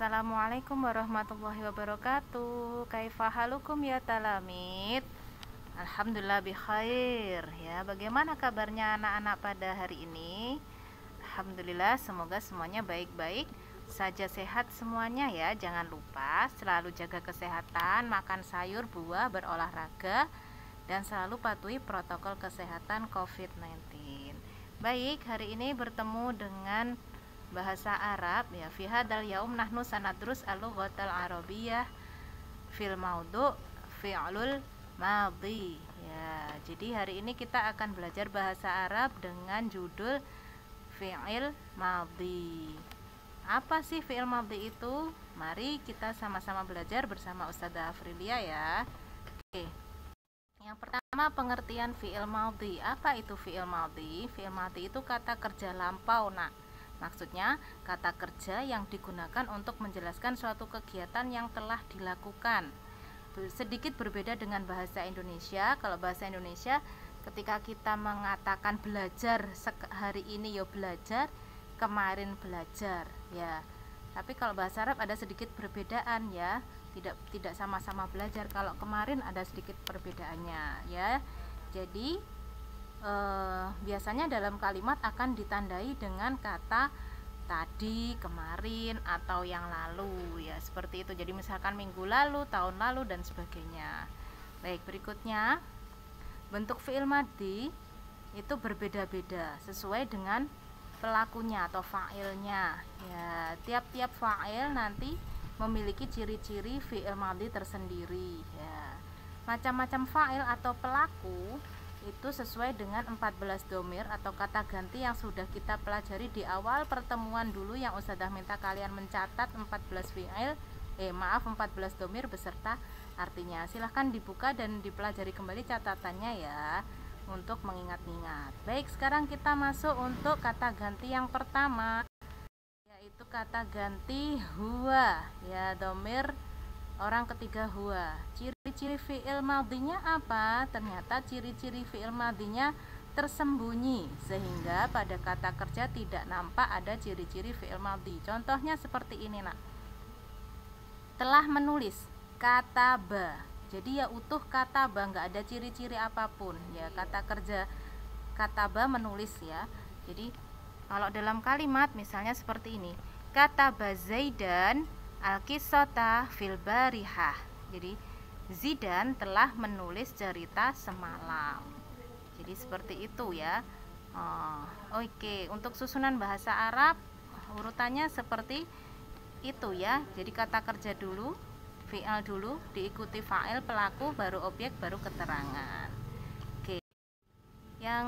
Assalamualaikum warahmatullahi wabarakatuh. Kaifa halukum ya talamid? Alhamdulillah bi khair. Ya, bagaimana kabarnya anak-anak pada hari ini? Alhamdulillah, semoga semuanya baik-baik saja, sehat semuanya ya. Jangan lupa selalu jaga kesehatan, makan sayur, buah, berolahraga, dan selalu patuhi protokol kesehatan COVID-19. Baik, hari ini bertemu dengan bahasa Arab ya. Fi hadzal yaum nahnu sanadrus al-lughatal arabiyyah fil maudhu' fi'lul madhi ya. Jadi hari ini kita akan belajar bahasa Arab dengan judul fi'il madhi. Apa sih fi'il madhi itu? Mari kita sama-sama belajar bersama Ustazah Afrilia ya. Oke. Yang pertama, pengertian fi'il madhi. Apa itu fi'il madhi? Fi'il madhi itu kata kerja lampau, Nak. Maksudnya, kata kerja yang digunakan untuk menjelaskan suatu kegiatan yang telah dilakukan. Sedikit berbeda dengan bahasa Indonesia. Kalau bahasa Indonesia, ketika kita mengatakan belajar, hari ini ya belajar, kemarin belajar ya. Tapi kalau bahasa Arab ada sedikit perbedaan ya. Tidak sama-sama belajar. Kalau kemarin ada sedikit perbedaannya ya. Jadi biasanya dalam kalimat akan ditandai dengan kata tadi, kemarin, atau yang lalu ya, seperti itu. Jadi misalkan minggu lalu, tahun lalu, dan sebagainya. Baik, berikutnya bentuk fi'il madhi itu berbeda-beda sesuai dengan pelakunya atau fa'ilnya ya. Tiap-tiap fa'il nanti memiliki ciri-ciri fi'il madhi tersendiri ya. Macam-macam fa'il atau pelaku itu sesuai dengan 14 domir atau kata ganti yang sudah kita pelajari di awal pertemuan dulu, yang Ustazah minta kalian mencatat 14 domir beserta artinya. Silahkan dibuka dan dipelajari kembali catatannya ya, untuk mengingat-ingat. Baik, sekarang kita masuk untuk kata ganti yang pertama, yaitu kata ganti huwa ya, domir orang ketiga huwa. Ciri-ciri fi'il madhinya apa? Ternyata ciri-ciri fi'il madhinya tersembunyi, sehingga pada kata kerja tidak nampak ada ciri-ciri fi'il madhi. Contohnya seperti ini, Nak. Telah menulis, kataba. Jadi ya utuh kataba, nggak ada ciri-ciri apapun ya. Kata kerja kataba, menulis ya. Jadi kalau dalam kalimat misalnya seperti ini, kataba Zaidan al-qissata fil barihah. Jadi Zidan telah menulis cerita semalam. Jadi seperti itu ya. Oke, untuk susunan bahasa Arab urutannya seperti itu ya. Jadi kata kerja dulu, fi'il dulu, diikuti fa'il, pelaku, baru objek, baru keterangan. Oke. Yang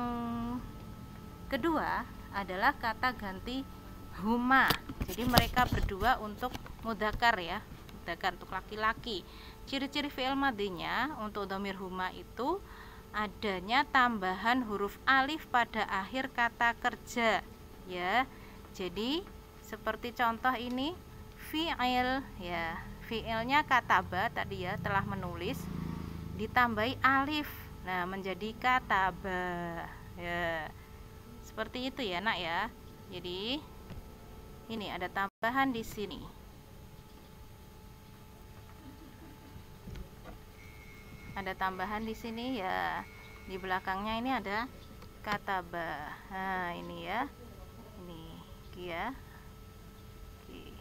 kedua adalah kata ganti huma. Jadi mereka berdua untuk mudzakkar ya, mudzakkar untuk laki-laki. Ciri-ciri fi'il madhinya untuk dhamir huma itu adanya tambahan huruf alif pada akhir kata kerja ya. Jadi seperti contoh ini, fi'il ya, fi'ilnya kataba tadi ya, telah menulis, ditambahi alif, nah menjadi kataba ya. Seperti itu ya, Nak ya. Jadi ini ada tambahan di sini. Ada tambahan di sini ya. Di belakangnya ini ada kataba. Nah, ini ya. Ini ya. Oke.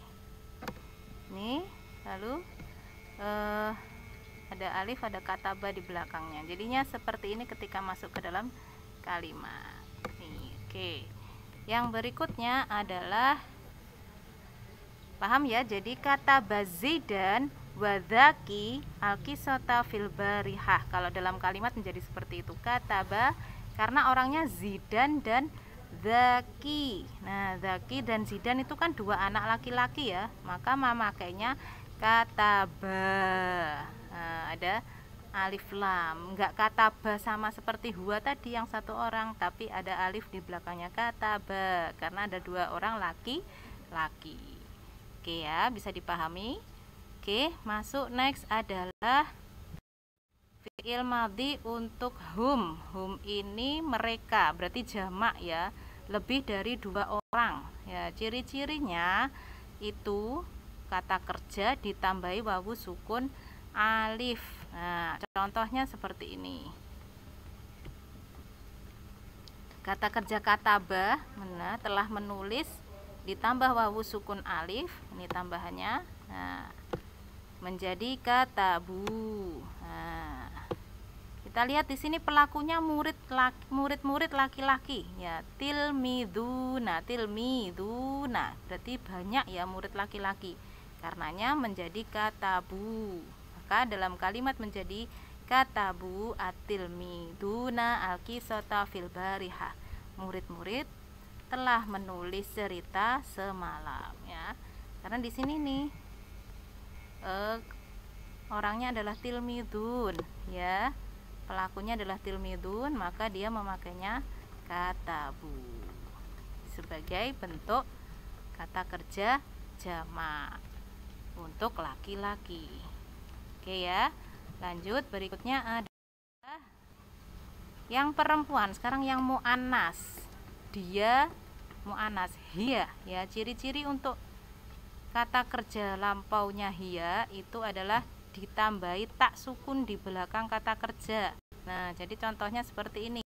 Ini lalu ada alif, ada kataba di belakangnya. Jadinya seperti ini ketika masuk ke dalam kalimat. Nih, oke. Yang berikutnya adalah, paham ya? Jadi kata Zaidan wa dzaki al-qissata fil barihah. Kalau dalam kalimat menjadi seperti itu. Kataba karena orangnya Zidan dan Zaki. Nah, Zaki dan Zidan itu kan dua anak laki-laki ya. Maka memakainya kataba. Nah, ada alif lam. Enggak kataba sama seperti huwa tadi yang satu orang, tapi ada alif di belakangnya kataba karena ada dua orang laki-laki. Oke ya, bisa dipahami. Oke, masuk next adalah fi'il madhi untuk hum. Hum ini mereka, berarti jamak ya, lebih dari dua orang ya. Ciri-cirinya itu kata kerja ditambahi wawu sukun alif. Nah, contohnya seperti ini. Kata kerja kataba, telah menulis, ditambah wawu sukun alif, ini tambahannya. Nah, menjadi katabu. Nah, kita lihat di sini pelakunya murid-murid laki-laki ya, tilmiduna, berarti banyak ya murid laki-laki, karenanya menjadi katabu. Maka dalam kalimat menjadi katabu at-tilmiduna al-qisata fil barihah, murid-murid telah menulis cerita semalam ya. Karena di sini nih orangnya adalah tilmidun ya, pelakunya adalah tilmidun, maka dia memakainya katabu sebagai bentuk kata kerja jamak untuk laki-laki. Oke ya, lanjut. Berikutnya adalah yang perempuan. Sekarang yang mu'annas, dia mu'annas, hiya ya. Ciri-ciri untuk kata kerja lampaunya hiya itu adalah ditambahi tak sukun di belakang kata kerja. Nah, jadi contohnya seperti ini.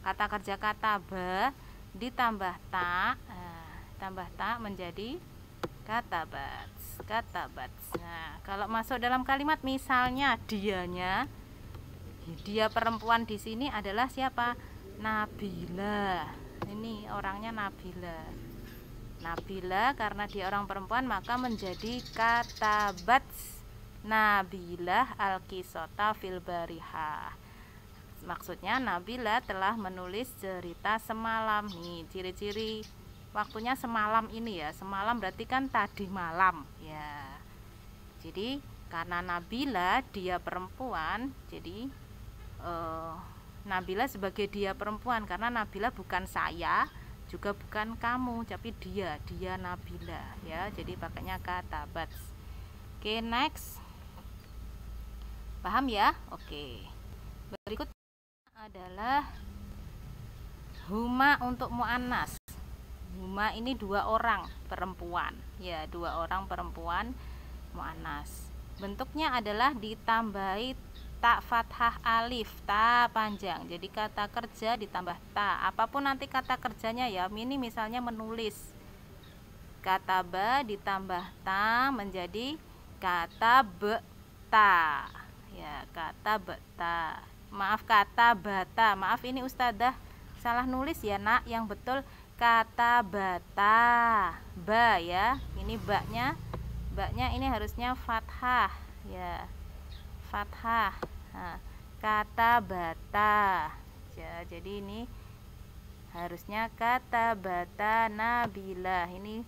Kata kerja kataba ditambah tak, tambah tak menjadi katabats. Nah, kalau masuk dalam kalimat misalnya dianya, dia perempuan di sini adalah siapa? Nabila. Ini orangnya Nabila karena dia orang perempuan maka menjadi katabats Nabilah al-qisata fil barihah. Maksudnya Nabila telah menulis cerita semalam. Nih ciri-ciri waktunya semalam ini ya. Semalam berarti kan tadi malam ya. Jadi karena Nabila dia perempuan, jadi Nabila sebagai dia perempuan, karena Nabila bukan saya juga bukan kamu, tapi dia Nabila ya. Jadi pakainya katabats. Oke, next. Paham ya? Oke. Berikutnya adalah huma untuk mu'annas. Huma ini 2 orang perempuan ya, 2 orang perempuan mu'annas. Bentuknya adalah ditambahi tak fathah alif, ta panjang. Jadi kata kerja ditambah ta. Apapun nanti kata kerjanya ya. Ini misalnya menulis. Kataba ditambah ta menjadi katabta. Ya, katabta. Maaf, katabata. Maaf ini ustadzah salah nulis ya, Nak. Yang betul katabata. Ba ya. Ini baknya. Baknya ini harusnya fathah ya. Fathah. Nah, kata bata ya, jadi ini harusnya kata bata Nabila, ini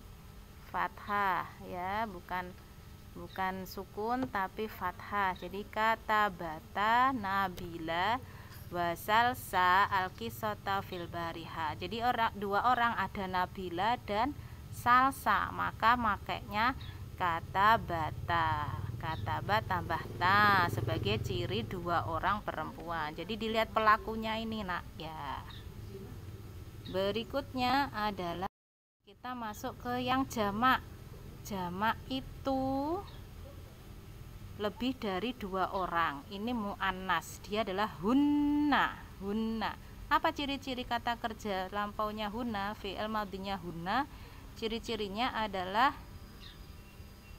fathah ya, bukan sukun tapi fathah. Jadi kata bata Nabila wasalsa al-qisata fil bariha. Jadi 2 orang ada Nabila dan salsa, maka makainya kata bata. Kataba tambah ta sebagai ciri 2 orang perempuan. Jadi dilihat pelakunya ini, Nak ya. Berikutnya adalah kita masuk ke yang jamak. Jamak itu lebih dari 2 orang. Ini mu'annas, dia adalah hunna. Apa ciri-ciri kata kerja lampaunya hunna, fi'il madhinya hunna? Ciri-cirinya adalah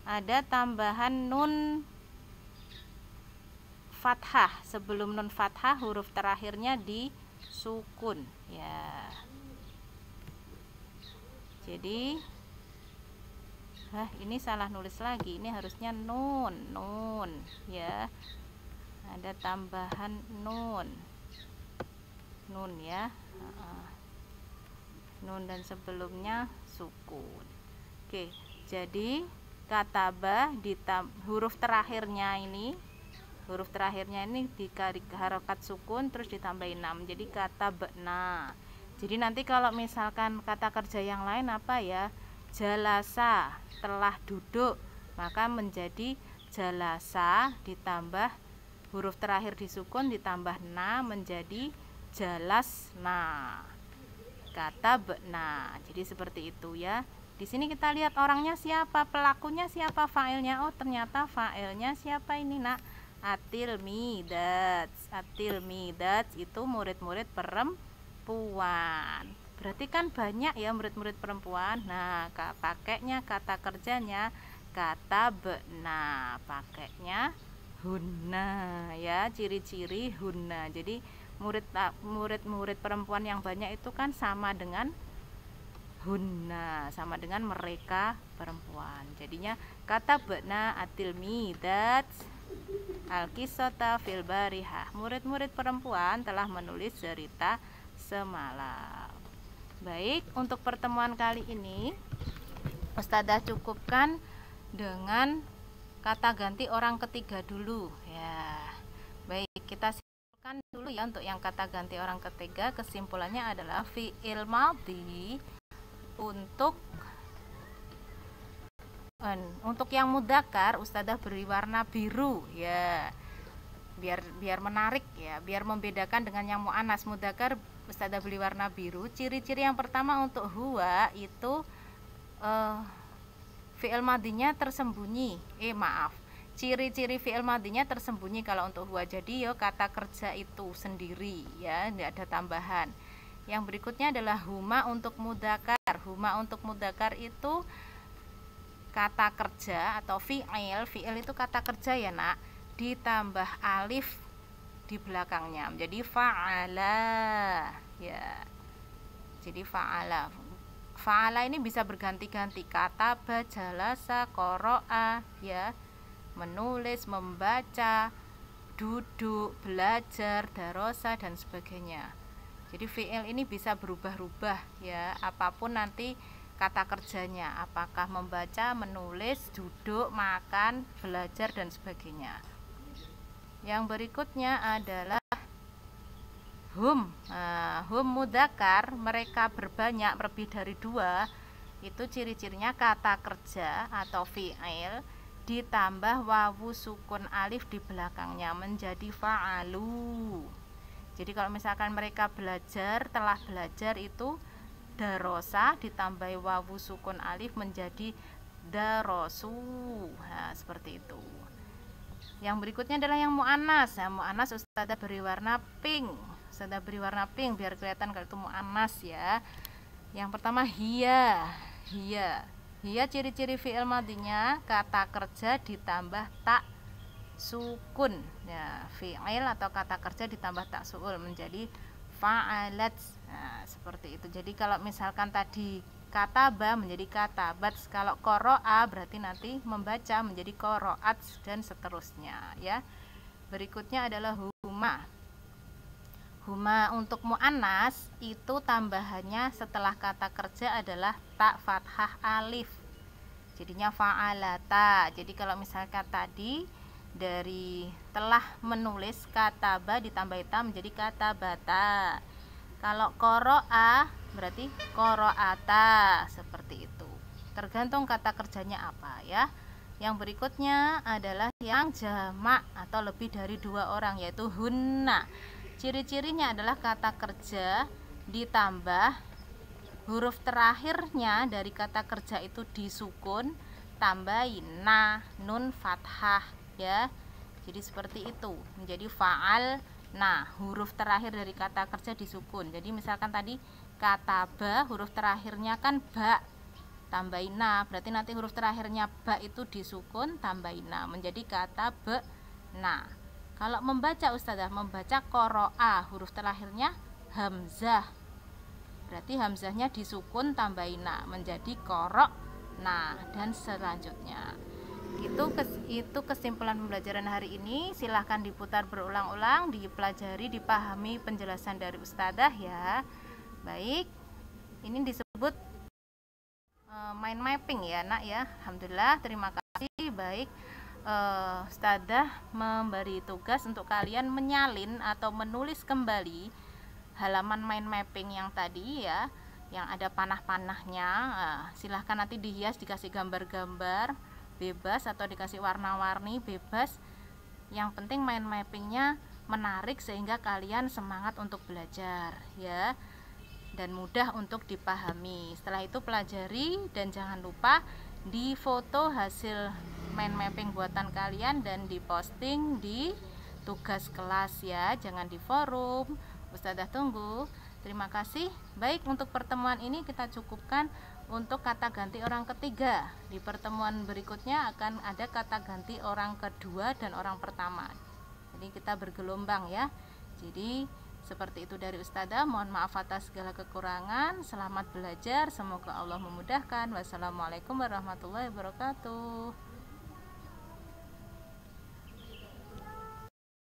ada tambahan nun fathah. Sebelum nun fathah huruf terakhirnya disukun ya. Jadi ini salah nulis lagi. Ini harusnya nun ya. Ada tambahan nun ya. Nun dan sebelumnya sukun. Oke, jadi kataba huruf terakhirnya ini dikari harokat sukun terus ditambahin 6, jadi kata bekna. Jadi nanti kalau misalkan kata kerja yang lain apa ya, jalasa telah duduk, maka menjadi jalasa ditambah huruf terakhir disukun ditambah na menjadi jalasna, kata bekna. Jadi seperti itu ya. Di sini kita lihat orangnya siapa, pelakunya siapa, fa'ilnya. Oh, ternyata fa'ilnya siapa ini, Nak? At-tilmidats. At-tilmidats itu murid-murid perempuan. Berarti kan banyak ya murid-murid perempuan. Nah, pakainya kata kerjanya kata be'na, pakainya hunna ya, ciri-ciri hunna. Jadi murid-murid perempuan yang banyak itu kan sama dengan hunna, sama dengan mereka perempuan. Jadinya kata be'na at-tilmidat al-qissata fil barihah. Murid-murid perempuan telah menulis cerita semalam. Baik, untuk pertemuan kali ini Ustadzah cukupkan dengan kata ganti orang ketiga dulu ya. Baik, kita simpulkan dulu ya untuk yang kata ganti orang ketiga. Kesimpulannya adalah fi'il madhi untuk yang mudzakkar Ustadzah beri warna biru ya, biar menarik ya, biar membedakan dengan yang muannas. Mudzakkar Ustadzah beri warna biru. Ciri-ciri yang pertama untuk huwa itu fi'il madhinya tersembunyi. Ciri-ciri fi'il madhinya tersembunyi kalau untuk huwa. Jadi kata kerja itu sendiri ya, tidak ada tambahan. Yang berikutnya adalah huma untuk mudzakkar. Huma untuk mudzakkar itu kata kerja atau fi'il. Fi'il itu kata kerja ya, Nak, ditambah alif di belakangnya menjadi fa'ala ya. Jadi fa'ala. Fa'ala ini bisa berganti-ganti, kata jalasa, qara'a ya, menulis, membaca, duduk, belajar, darosa dan sebagainya. Jadi fi'il ini bisa berubah-ubah ya, apapun nanti kata kerjanya, apakah membaca, menulis, duduk, makan, belajar dan sebagainya. Yang berikutnya adalah hum. Hum mudzakkar, mereka berbanyak, lebih dari 2. Itu ciri-cirinya kata kerja atau fi'il ditambah wawu sukun alif di belakangnya menjadi fa'alu. Jadi kalau misalkan mereka belajar, telah belajar itu darosa ditambah wawu sukun alif menjadi darosu. Nah, seperti itu. Yang berikutnya adalah yang mu'annas. Nah, mu'annas Ustadzah beri warna pink. Ustadzah beri warna pink biar kelihatan kalau itu mu'annas ya. Yang pertama hiya. Hiya ciri-ciri fi'il madhinya kata kerja ditambah tak sukun ya, fi'il atau kata kerja ditambah tak suul menjadi fa'alat. Nah, seperti itu. Jadi kalau misalkan tadi kataba menjadi katabat, kalau qara'a berarti nanti membaca menjadi qara'at dan seterusnya ya. Berikutnya adalah huma. Huma untuk mu'annas itu tambahannya setelah kata kerja adalah tak fathah alif. Jadinya fa'alata. Jadi kalau misalkan tadi dari telah menulis kataba ditambah ta menjadi katabata. Kalau qara'a berarti qara'ata, seperti itu. Tergantung kata kerjanya apa ya. Yang berikutnya adalah yang jamak atau lebih dari 2 orang yaitu hunna. Ciri-cirinya adalah kata kerja ditambah huruf terakhirnya dari kata kerja itu disukun tambahin nun fathah ya. Jadi seperti itu menjadi fa'al. Nah, huruf terakhir dari kata kerja disukun. Jadi misalkan tadi kata ba, huruf terakhirnya kan ba tambahin na, berarti nanti huruf terakhirnya ba itu disukun tambahin na menjadi kata be. Nah, kalau membaca Ustadzah membaca qara'a, huruf terakhirnya hamzah, berarti hamzahnya disukun tambahin na menjadi qara'. Nah, dan selanjutnya. Itu kesimpulan pembelajaran hari ini. Silahkan diputar berulang-ulang, dipelajari, dipahami penjelasan dari Ustadzah ya. Baik, ini disebut mind mapping ya, Nak ya. Alhamdulillah, terima kasih. Baik, Ustadzah memberi tugas untuk kalian menyalin atau menulis kembali halaman mind mapping yang tadi ya, yang ada panah-panahnya. Silahkan nanti dihias, dikasih gambar-gambar bebas atau dikasih warna-warni bebas. Yang penting mind mappingnya menarik sehingga kalian semangat untuk belajar ya. dan mudah untuk dipahami. Setelah itu pelajari dan jangan lupa difoto hasil mind mapping buatan kalian dan diposting di tugas kelas ya, jangan di forum. Ustazah tunggu. Terima kasih. Baik, untuk pertemuan ini kita cukupkan untuk kata ganti orang ketiga. Di pertemuan berikutnya akan ada kata ganti orang kedua dan orang pertama. Jadi kita bergelombang ya. Jadi seperti itu dari Ustazah. Mohon maaf atas segala kekurangan. Selamat belajar. Semoga Allah memudahkan. Wassalamualaikum warahmatullahi wabarakatuh.